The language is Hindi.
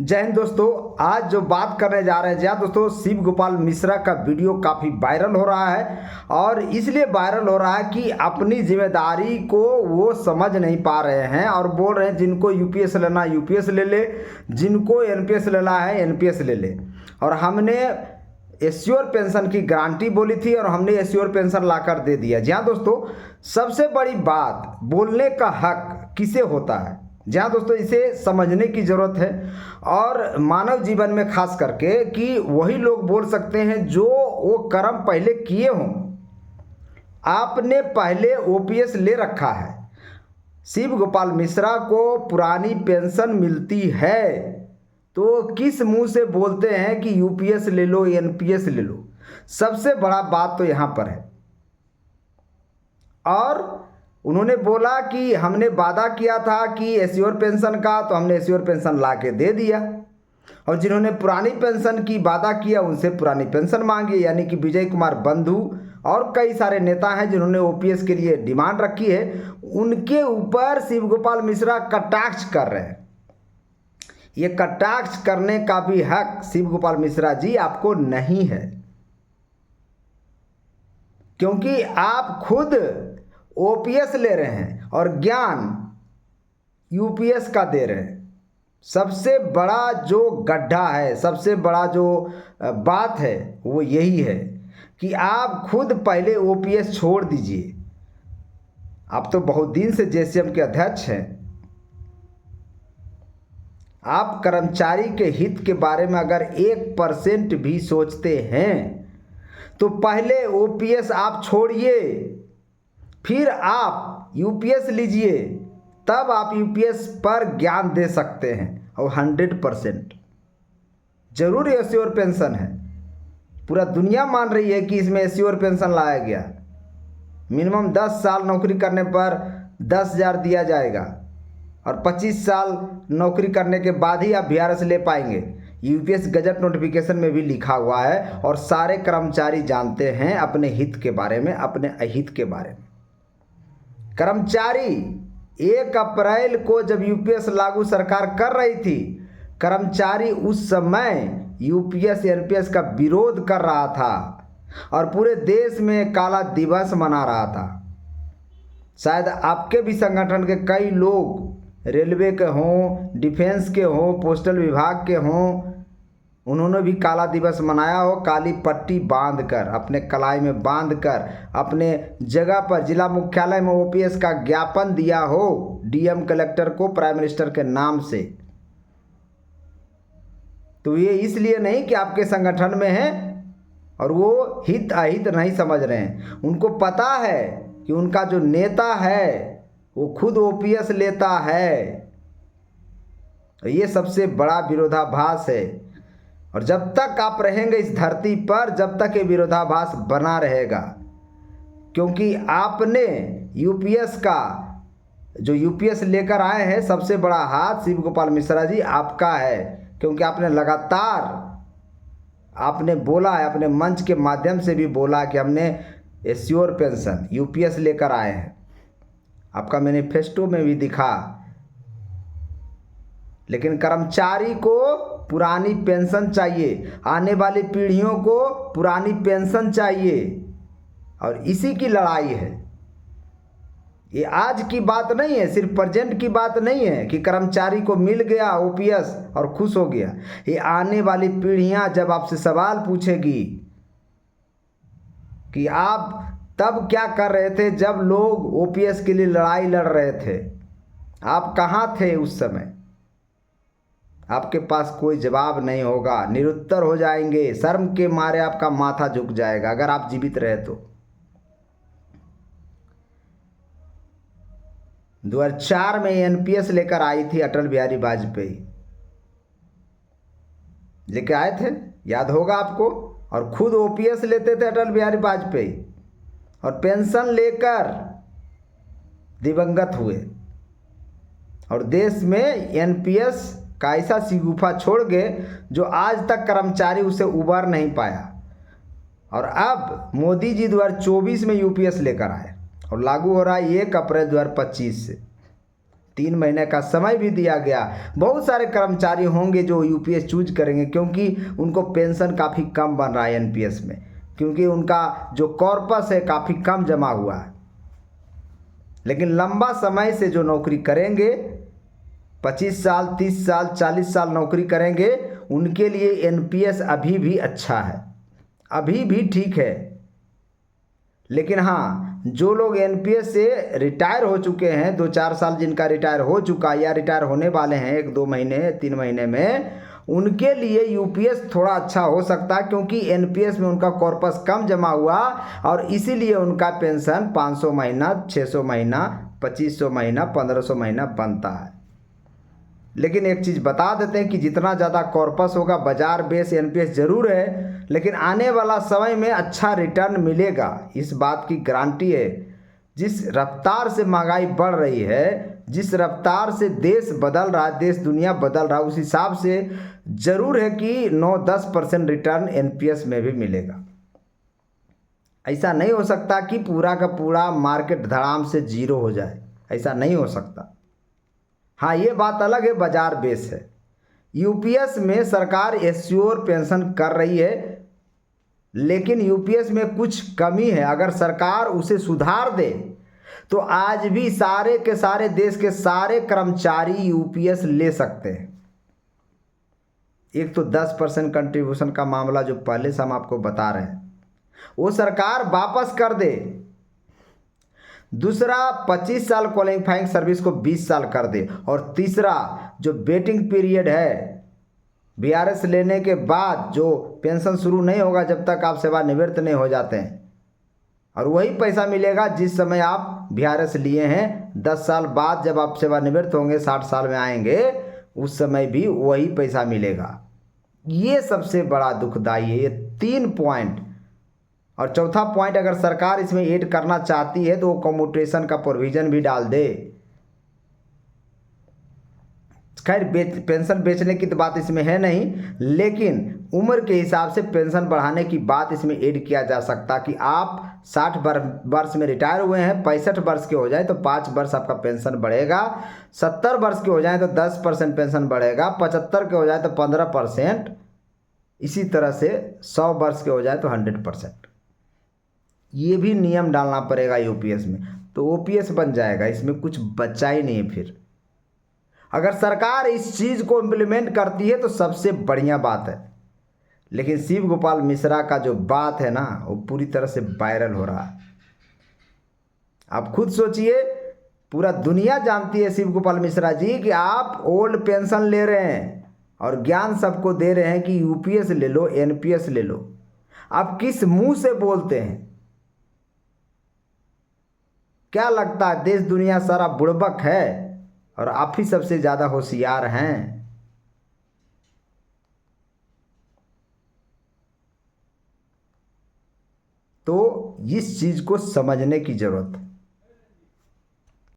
जय हिंद दोस्तों। आज जो बात करने जा रहे हैं दोस्तों, शिव गोपाल मिश्रा का वीडियो काफ़ी वायरल हो रहा है और इसलिए वायरल हो रहा है कि अपनी जिम्मेदारी को वो समझ नहीं पा रहे हैं और बोल रहे हैं जिनको यूपीएस लेना यूपीएस ले ले, जिनको एनपीएस लेना है एनपीएस ले ले। और हमने एश्योर पेंशन की गारंटी बोली थी और हमने एश्योर पेंशन लाकर दे दिया। जी हाँ दोस्तों, सबसे बड़ी बात, बोलने का हक किसे होता है। जहाँ दोस्तों इसे समझने की ज़रूरत है और मानव जीवन में खास करके कि वही लोग बोल सकते हैं जो वो कर्म पहले किए हों। आपने पहले ओपीएस ले रखा है, शिव गोपाल मिश्रा को पुरानी पेंशन मिलती है, तो किस मुंह से बोलते हैं कि यूपीएस ले लो एनपीएस ले लो। सबसे बड़ा बात तो यहाँ पर है। और उन्होंने बोला कि हमने वादा किया था कि एश्योर पेंशन का, तो हमने एश्योर पेंशन ला के दे दिया। और जिन्होंने पुरानी पेंशन की वादा किया उनसे पुरानी पेंशन मांगी, यानी कि विजय कुमार बंधु और कई सारे नेता हैं जिन्होंने ओपीएस के लिए डिमांड रखी है, उनके ऊपर शिव गोपाल मिश्रा कटाक्ष कर रहे हैं। ये कटाक्ष करने का भी हक शिव गोपाल मिश्रा जी आपको नहीं है, क्योंकि आप खुद ओपीएस ले रहे हैं और ज्ञान यूपीएस का दे रहे हैं। सबसे बड़ा जो गड्ढा है, सबसे बड़ा जो बात है वो यही है कि आप खुद पहले ओपीएस छोड़ दीजिए। आप तो बहुत दिन से जेसीएम के अध्यक्ष हैं। आप कर्मचारी के हित के बारे में अगर 1% भी सोचते हैं तो पहले ओपीएस आप छोड़िए, फिर आप यूपीएस लीजिए, तब आप यूपीएस पर ज्ञान दे सकते हैं। और 100% जरूर एश्योर पेंशन है। पूरा दुनिया मान रही है कि इसमें एश्योर पेंशन लाया गया। मिनिमम 10 साल नौकरी करने पर 10,000 दिया जाएगा और 25 साल नौकरी करने के बाद ही आप वीआरएस ले पाएंगे। यूपीएस गजट नोटिफिकेशन में भी लिखा हुआ है और सारे कर्मचारी जानते हैं अपने हित के बारे में, अपने अहित के बारे में। कर्मचारी 1 अप्रैल को जब यूपीएस लागू सरकार कर रही थी, कर्मचारी उस समय यूपीएस एनपीएस का विरोध कर रहा था और पूरे देश में काला दिवस मना रहा था। शायद आपके भी संगठन के कई लोग, रेलवे के हों, डिफेंस के हों, पोस्टल विभाग के हों, उन्होंने भी काला दिवस मनाया हो। काली पट्टी बांधकर, अपने कलाई में बांधकर, अपने जगह पर जिला मुख्यालय में ओपीएस का ज्ञापन दिया हो डीएम कलेक्टर को प्राइम मिनिस्टर के नाम से। तो ये इसलिए नहीं कि आपके संगठन में है और वो हित अहित नहीं समझ रहे हैं। उनको पता है कि उनका जो नेता है वो खुद ओपीएस लेता है। ये सबसे बड़ा विरोधाभास है और जब तक आप रहेंगे इस धरती पर, जब तक ये विरोधाभास बना रहेगा, क्योंकि आपने यूपीएस का, जो यूपीएस लेकर आए हैं, सबसे बड़ा हाथ शिव गोपाल मिश्रा जी आपका है। क्योंकि आपने लगातार, आपने बोला है, अपने मंच के माध्यम से भी बोला कि हमने एश्योर पेंशन यूपीएस लेकर आए हैं। आपका मैनिफेस्टो में भी दिखा। लेकिन कर्मचारी को पुरानी पेंशन चाहिए, आने वाली पीढ़ियों को पुरानी पेंशन चाहिए और इसी की लड़ाई है। ये आज की बात नहीं है, सिर्फ प्रेजेंट की बात नहीं है कि कर्मचारी को मिल गया ओपीएस और खुश हो गया। ये आने वाली पीढ़ियां जब आपसे सवाल पूछेगी कि आप तब क्या कर रहे थे जब लोग ओपीएस के लिए लड़ाई लड़ रहे थे, आप कहाँ थे उस समय, आपके पास कोई जवाब नहीं होगा। निरुत्तर हो जाएंगे, शर्म के मारे आपका माथा झुक जाएगा अगर आप जीवित रहे तो। 2004 में एनपीएस लेकर आई थी अटल बिहारी वाजपेयी, लेकर आए थे, याद होगा आपको। और खुद ओपीएस लेते थे अटल बिहारी वाजपेयी और पेंशन लेकर दिवंगत हुए और देश में एनपीएस का ऐसा शिगुफा छोड़ गए जो आज तक कर्मचारी उसे उबर नहीं पाया। और अब मोदी जी 2024 में यूपीएस लेकर आए और लागू हो रहा है 1 अप्रैल 2025 से। 3 महीने का समय भी दिया गया। बहुत सारे कर्मचारी होंगे जो यूपीएस चूज करेंगे, क्योंकि उनको पेंशन काफ़ी कम बन रहा है एनपीएस में, क्योंकि उनका जो कॉर्पस है काफ़ी कम जमा हुआ है। लेकिन लंबा समय से जो नौकरी करेंगे, 25 साल 30 साल 40 साल नौकरी करेंगे, उनके लिए एनपीएस अभी भी अच्छा है, अभी भी ठीक है। लेकिन हाँ, जो लोग एनपीएस से रिटायर हो चुके हैं, 2-4 साल जिनका रिटायर हो चुका या रिटायर होने वाले हैं 1-2 महीने 3 महीने में, उनके लिए यूपीएस थोड़ा अच्छा हो सकता है, क्योंकि एनपीएस में उनका कॉर्पस कम जमा हुआ और इसीलिए उनका पेंशन 500 महीना, 600 महीना, 2500 महीना, 1500 महीना बनता है। लेकिन एक चीज़ बता देते हैं कि जितना ज़्यादा कॉर्पस होगा, बाजार बेस एनपीएस जरूर है, लेकिन आने वाला समय में अच्छा रिटर्न मिलेगा, इस बात की गारंटी है। जिस रफ्तार से महंगाई बढ़ रही है, जिस रफ्तार से देश बदल रहा है, देश दुनिया बदल रहा है, उस हिसाब से जरूर है कि 9-10% रिटर्न एनपीएस में भी मिलेगा। ऐसा नहीं हो सकता कि पूरा का पूरा मार्केट धड़ाम से जीरो हो जाए, ऐसा नहीं हो सकता। हाँ, ये बात अलग है, बाजार बेस है। यूपीएस में सरकार एश्योर पेंशन कर रही है, लेकिन यूपीएस में कुछ कमी है। अगर सरकार उसे सुधार दे तो आज भी सारे के सारे देश के सारे कर्मचारी यूपीएस ले सकते हैं। एक तो 10% कंट्रीब्यूशन का मामला जो पहले से हम आपको बता रहे हैं, वो सरकार वापस कर दे। दूसरा, 25 साल क्वालिफाइंग सर्विस को 20 साल कर दे। और तीसरा, जो वेटिंग पीरियड है, वीआरएस लेने के बाद जो पेंशन शुरू नहीं होगा जब तक आप सेवानिवृत्त नहीं हो जाते हैं, और वही पैसा मिलेगा जिस समय आप वीआरएस लिए हैं। 10 साल बाद जब आप सेवानिवृत्त होंगे, 60 साल में आएंगे, उस समय भी वही पैसा मिलेगा। ये सबसे बड़ा दुखदाई है, ये 3 पॉइंट। और चौथा पॉइंट, अगर सरकार इसमें ऐड करना चाहती है तो वो कम्यूटेशन का प्रोविजन भी डाल दे। खैर, पेंशन बेचने की तो बात इसमें है नहीं, लेकिन उम्र के हिसाब से पेंशन बढ़ाने की बात इसमें ऐड किया जा सकता कि आप 60 वर्ष में रिटायर हुए हैं, 65 वर्ष के हो जाए तो 5 वर्ष आपका पेंशन बढ़ेगा, 70 वर्ष के हो जाए तो 10% पेंशन बढ़ेगा, 75 के हो जाए तो 15%, इसी तरह से 100 वर्ष के हो जाए तो 100%। ये भी नियम डालना पड़ेगा यूपीएस में, तो ओपीएस बन जाएगा, इसमें कुछ बचा ही नहीं है। फिर अगर सरकार इस चीज़ को इम्प्लीमेंट करती है तो सबसे बढ़िया बात है। लेकिन शिव गोपाल मिश्रा का जो बात है ना, वो पूरी तरह से वायरल हो रहा है। आप खुद सोचिए, पूरा दुनिया जानती है शिव गोपाल मिश्रा जी कि आप ओल्ड पेंशन ले रहे हैं और ज्ञान सबको दे रहे हैं कि यूपीएस ले लो, एनपीएस ले लो। आप किस मुंह से बोलते हैं? क्या लगता है देश दुनिया सारा बुड़बक है और आप ही सबसे ज़्यादा होशियार हैं? तो इस चीज़ को समझने की ज़रूरत है।